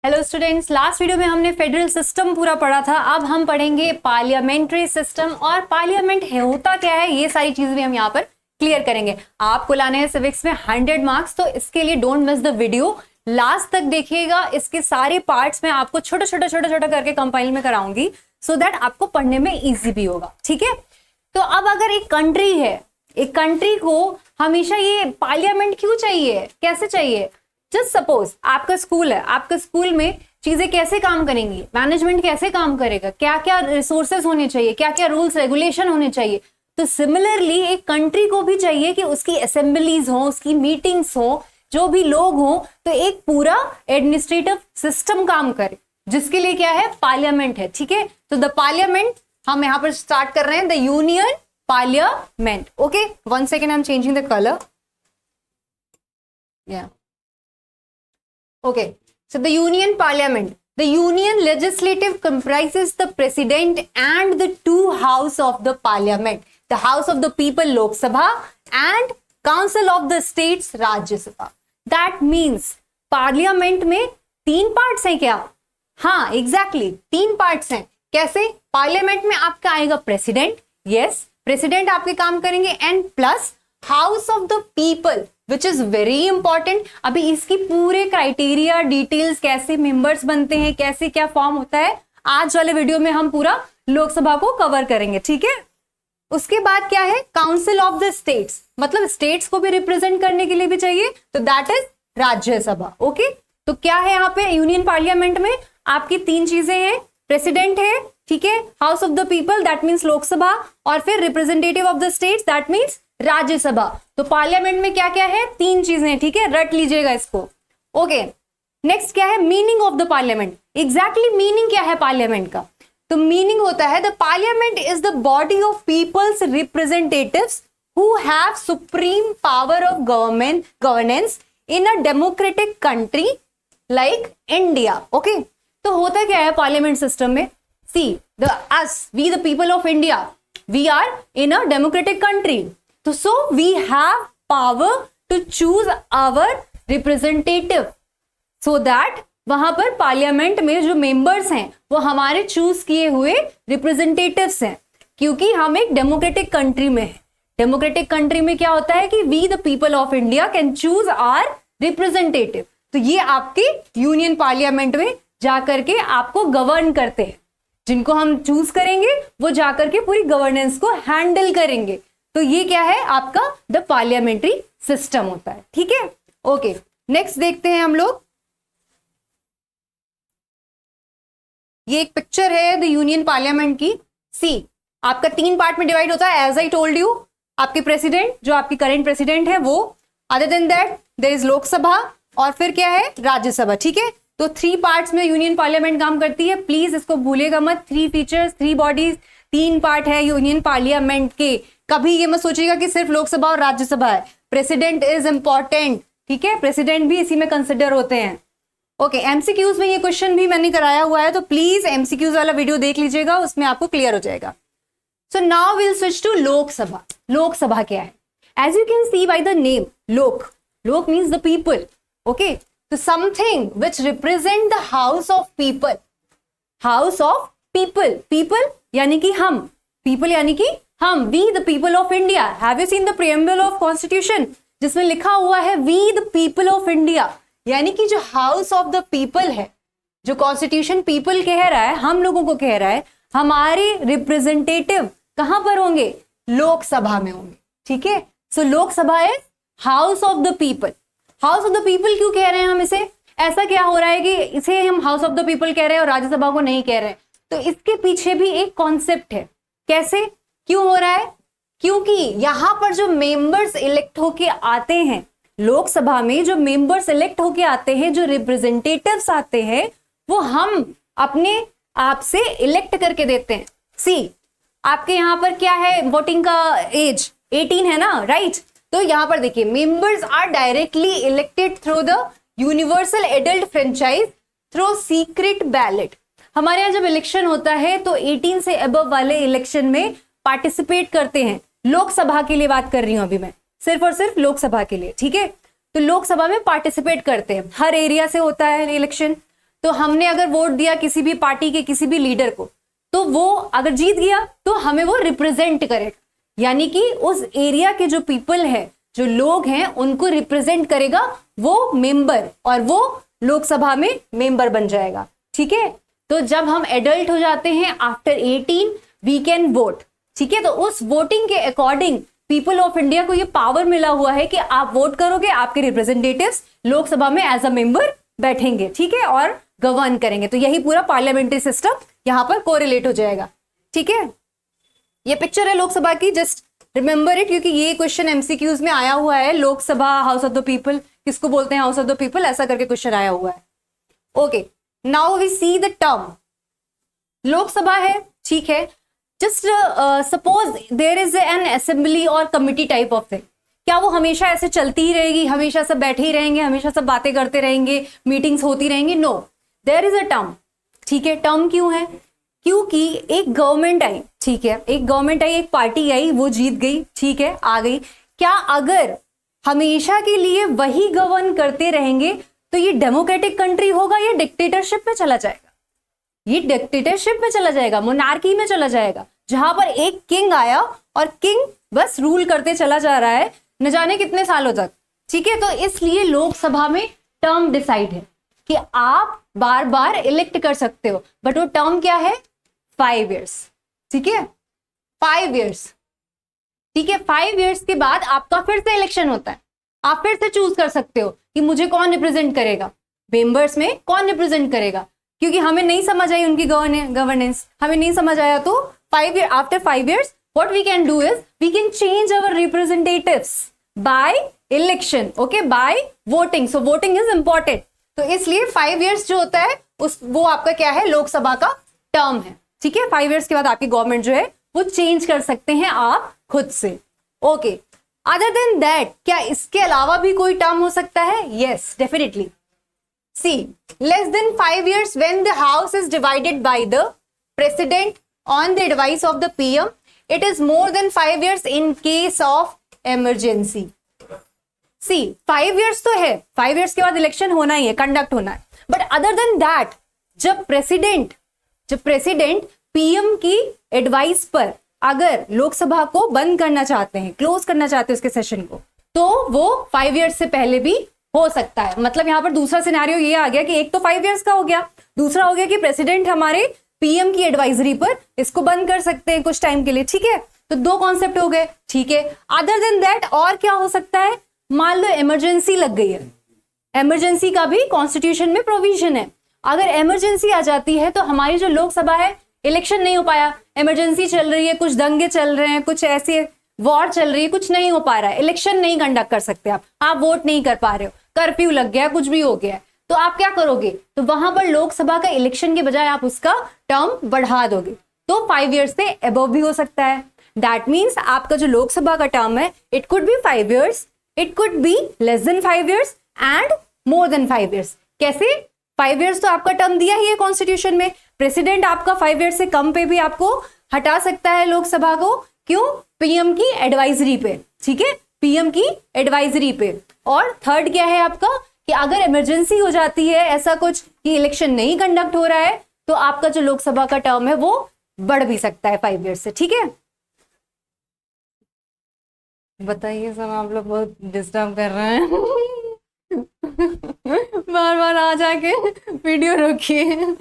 Hello students, last video में हमने federal system पूरा पढ़ा था। अब हम पढ़ेंगे पार्लियामेंट्री सिस्टम और पार्लियामेंट होता क्या है, ये सारी चीजें भी हम यहाँ पर क्लियर करेंगे। आपको लाने हैं सिविक्स में 100 मार्क्स, तो इसके लिए don't miss the video, last तक देखिएगा। इसके सारे पार्ट्स में आपको छोटा छोटा करके कंपाइल में कराऊंगी सो दैट आपको पढ़ने में ईजी भी होगा। ठीक है, तो अब अगर एक कंट्री है, एक कंट्री को हमेशा ये पार्लियामेंट क्यों चाहिए, कैसे चाहिए? जस्ट सपोज आपका स्कूल है, आपके स्कूल में चीजें कैसे काम करेंगी, मैनेजमेंट कैसे काम करेगा, क्या क्या रिसोर्सेज होने चाहिए, क्या क्या रूल्स रेगुलेशन होने चाहिए। तो सिमिलरली एक कंट्री को भी चाहिए कि उसकी असेंबलीज हो, उसकी मीटिंग्स हो, जो भी लोग हो, तो एक पूरा एडमिनिस्ट्रेटिव सिस्टम काम करे, जिसके लिए क्या है, पार्लियामेंट है। ठीक है, तो द पार्लियामेंट हम यहां पर स्टार्ट कर रहे हैं, the union parliament. Okay, 1 second, I am changing the colour. या okay, so the union parliament, the union legislative comprises the president and the two house of the parliament, the house of the people Lok Sabha and council of the states Rajya Sabha. That means parliament में 3 parts हैं क्या? हाँ, exactly 3 parts हैं। कैसे? parliament में आपका आएगा president, yes, president आपके काम करेंगे, and plus house of the people which is very important. अभी इसकी पूरे क्राइटेरिया डिटेल्स, कैसे मेंबर्स बनते हैं, कैसे क्या फॉर्म होता है, आज वाले वीडियो में हम पूरा लोकसभा को कवर करेंगे। ठीक है, उसके बाद क्या है, काउंसिल ऑफ द स्टेट्स, मतलब स्टेट्स को भी रिप्रेजेंट करने के लिए भी चाहिए, तो दैट इज राज्यसभा। ओके, तो क्या है यहाँ पे यूनियन पार्लियामेंट में आपकी 3 चीजें हैं, प्रेसिडेंट है, ठीक है, house of the people that means Lok Sabha, और फिर representative of the states that means Rajya Sabha. तो पार्लियामेंट में क्या क्या है, 3 चीजें, ठीक है, रट लीजिएगा इसको। ओके, नेक्स्ट क्या है, meaning of the parliament. Exactly meaning क्या है पार्लियामेंट का? तो मीनिंग होता है the parliament is the body of people's representatives who have supreme power of governance in a democratic country like India. Okay, तो होता क्या है पार्लियामेंट सिस्टम में, see we the people of India, we are in a democratic country, तो so we have power to choose our representative so that वहां पर parliament में जो मेंबर्स हैं वो हमारे चूज किए हुए रिप्रेजेंटेटिव्स हैं, क्योंकि हम एक डेमोक्रेटिक कंट्री में हैं। डेमोक्रेटिक कंट्री में क्या होता है कि we the people of India can choose our representative, तो ये आपके यूनियन पार्लियामेंट में जाकर के आपको गवर्न करते हैं। जिनको हम चूज करेंगे वो जाकर के पूरी गवर्नेंस को हैंडल करेंगे। तो ये क्या है, आपका द पार्लियामेंट्री सिस्टम होता है। ठीक है, ओके, नेक्स्ट देखते हैं हम लोग। ये एक पिक्चर है द यूनियन पार्लियामेंट की। सी, आपका 3 पार्ट में डिवाइड होता है, एज आई टोल्ड यू। आपके प्रेसिडेंट, जो आपकी करंट प्रेसिडेंट है वो, other than that there is Lok Sabha, और फिर क्या है, राज्यसभा। ठीक है, तो 3 पार्ट्स में यूनियन पार्लियामेंट काम करती है। प्लीज इसको भूलिएगा मत, 3 फीचर्स, 3 बॉडीज, 3 पार्ट है यूनियन पार्लियामेंट के। कभी ये मत सोचिएगा कि सिर्फ लोकसभा और राज्यसभा है, प्रेसिडेंट इज इंपॉर्टेंट। ठीक है, प्रेसिडेंट भी इसी में कंसिडर होते हैं। ओके, एमसीक्यूज में ये क्वेश्चन भी मैंने कराया हुआ है, तो प्लीज एमसीक्यूज वाला वीडियो देख लीजिएगा, उसमें आपको क्लियर हो जाएगा। So now will switch to Lok Sabha. Lok Sabha क्या है? As you can see by the name, lok means the people. Okay, तो something which represent the house of people. House of people यानी कि हम, पीपल यानी कि हम, we the people of India. Have you seen the preamble of constitution, जिसमें लिखा हुआ है we the people of India, यानी कि जो हाउस ऑफ द पीपल है, जो कॉन्स्टिट्यूशन पीपल कह रहा है, हम लोगों को कह रहा है, हमारे रिप्रेजेंटेटिव कहां पर होंगे, लोकसभा में होंगे। ठीक है, सो Lok Sabha is house of the people. House of the people क्यों कह रहे हैं हम इसे? ऐसा क्या हो रहा है कि इसे हम हाउस ऑफ द पीपल कह रहे हैं और राज्यसभा को नहीं कह रहे हैं? तो इसके पीछे भी एक कॉन्सेप्ट है। कैसे, क्यों हो रहा है? क्योंकि यहां पर जो मेंबर्स इलेक्ट होके आते हैं, लोकसभा में जो मेंबर्स इलेक्ट होके आते हैं, जो रिप्रेजेंटेटिव्स आते हैं, वो हम अपने आप से इलेक्ट करके देते हैं। सी, आपके यहां पर क्या है, वोटिंग का एज 18 है ना, राइट? तो यहां पर देखिए, members are directly elected through the universal adult franchise through secret ballot. हमारे यहाँ जब इलेक्शन होता है तो 18 से अबव वाले इलेक्शन में पार्टिसिपेट करते हैं। लोकसभा के लिए बात कर रही हूं अभी मैं, सिर्फ और सिर्फ लोकसभा के लिए। ठीक है, तो लोकसभा में पार्टिसिपेट करते हैं, हर एरिया से होता है इलेक्शन। तो हमने अगर वोट दिया किसी भी पार्टी के किसी भी लीडर को, तो वो अगर जीत गया तो हमें वो रिप्रेजेंट करेगा, यानी कि उस एरिया के जो पीपल है, जो लोग हैं, उनको रिप्रेजेंट करेगा वो मेंबर, और वो लोकसभा में मेंबर बन जाएगा। ठीक है, तो जब हम एडल्ट हो जाते हैं आफ्टर 18 वी कैन वोट। ठीक है, तो उस वोटिंग के अकॉर्डिंग पीपल ऑफ इंडिया को ये पावर मिला हुआ है कि आप वोट करोगे, आपके रिप्रेजेंटेटिव्स लोकसभा में एज अ मेंबर बैठेंगे। ठीक है, और गवर्न करेंगे। तो यही पूरा पार्लियामेंट्री सिस्टम यहां पर कोरिलेट हो जाएगा। ठीक है, ये पिक्चर है लोकसभा की, जस्ट रिमेंबर इट, क्योंकि ये क्वेश्चन एमसीक्यूज में आया हुआ है। Lok Sabha, house of the people, किसको बोलते हैं हाउस ऑफ द पीपल, ऐसा करके क्वेश्चन आया हुआ है। Okay, now we see the term. Lok Sabha है, ठीक है, just suppose there is an assembly और कमिटी टाइप ऑफ थिंग। क्या वो हमेशा ऐसे चलती ही रहेगी, हमेशा सब बैठे ही रहेंगे, हमेशा सब बातें करते रहेंगे, मीटिंग्स होती रहेंगी? No, there is a term. ठीक है, टर्म क्यों है? क्योंकि एक गवर्नमेंट आई, ठीक है, एक गवर्नमेंट आई, एक पार्टी आई, वो जीत गई, ठीक है, आ गई। क्या अगर हमेशा के लिए वही गवर्न करते रहेंगे तो ये डेमोक्रेटिक कंट्री होगा या डिक्टेटरशिप में चला जाएगा? ये डिक्टेटरशिप में चला जाएगा, मोनार्की में चला जाएगा, जहां पर एक किंग आया और किंग बस रूल करते चला जा रहा है न जाने कितने सालों तक। ठीक है, तो इसलिए लोकसभा में टर्म डिसाइड है कि आप बार बार इलेक्ट कर सकते हो, बट वो टर्म क्या है? 5 ईयर्स। ठीक है, 5 ईयर्स। ठीक है, 5 ईयर्स के बाद आपका फिर से इलेक्शन होता है। आप फिर से चूज कर सकते हो कि मुझे कौन रिप्रेजेंट करेगा, मेंबर्स में कौन रिप्रेजेंट करेगा, क्योंकि हमें नहीं समझ आई उनकी गवर्नेंस, हमें नहीं समझ आया, तो 5 year, after 5 years what we can do is we can change our representatives by election, okay, by voting. So voting is important. तो इसलिए 5 ईयर्स जो होता है वो आपका क्या है? लोकसभा का टर्म है। ठीक है, 5 ईयर्स के बाद आपकी गवर्नमेंट जो है वो चेंज कर सकते हैं आप खुद से। ओके, अदर देन दैट, क्या इसके अलावा भी कोई टर्म हो सकता है? Yes, definitely. See, less than 5 years when the house is divided by the president on the advice of the PM. It is more than 5 years in case of emergency. See, 5 years तो है, 5 years के बाद election होना ही है, conduct होना है, but other than that जब president PM की एडवाइस पर अगर लोकसभा को बंद करना चाहते हैं, क्लोज करना चाहते हैं उसके सेशन को, तो वो 5 years से पहले भी हो सकता है। मतलब यहां पर दूसरा सिनेरियो ये आ गया कि एक तो 5 years का हो गया, दूसरा हो गया कि प्रेसिडेंट हमारे पीएम की एडवाइजरी पर इसको बंद कर सकते हैं कुछ टाइम के लिए। ठीक है, तो 2 कॉन्सेप्ट हो गए। ठीक है, अदर देन दैट और क्या हो सकता है? मान लो इमरजेंसी लग गई है, इमरजेंसी का भी कॉन्स्टिट्यूशन में प्रोविजन है। अगर इमरजेंसी आ जाती है तो हमारी जो लोकसभा है, इलेक्शन नहीं हो पाया, इमरजेंसी चल रही है, कुछ दंगे चल रहे हैं, कुछ ऐसे वॉर चल रही है, कुछ नहीं हो पा रहा है, इलेक्शन नहीं कंडक्ट कर सकते आप वोट नहीं कर पा रहे हो, कर्फ्यू लग गया, कुछ भी हो गया, तो आप क्या करोगे? तो वहां पर लोकसभा का इलेक्शन के बजाय आप उसका टर्म बढ़ा दोगे, तो 5 years से अबव भी हो सकता है। दैट मीन्स आपका जो लोकसभा का टर्म है, it could be 5 years, it could be less than 5 years and more than 5 years। कैसे? 5 years तो आपका टर्म दिया ही है कॉन्स्टिट्यूशन में, प्रेसिडेंट आपका 5 years से कम पे भी आपको हटा सकता है लोकसभा को। क्यों? पीएम की एडवाइजरी पे। ठीक है, पीएम की एडवाइजरी पे। और थर्ड क्या है आपका कि अगर इमरजेंसी हो जाती है, ऐसा कुछ कि इलेक्शन नहीं कंडक्ट हो रहा है, तो आपका जो लोकसभा का टर्म है वो बढ़ भी सकता है 5 years से। ठीक है, बताइए सर, आप लोग बहुत डिस्टर्ब कर रहे हैं बार बार आ जाके वीडियो रोकिए।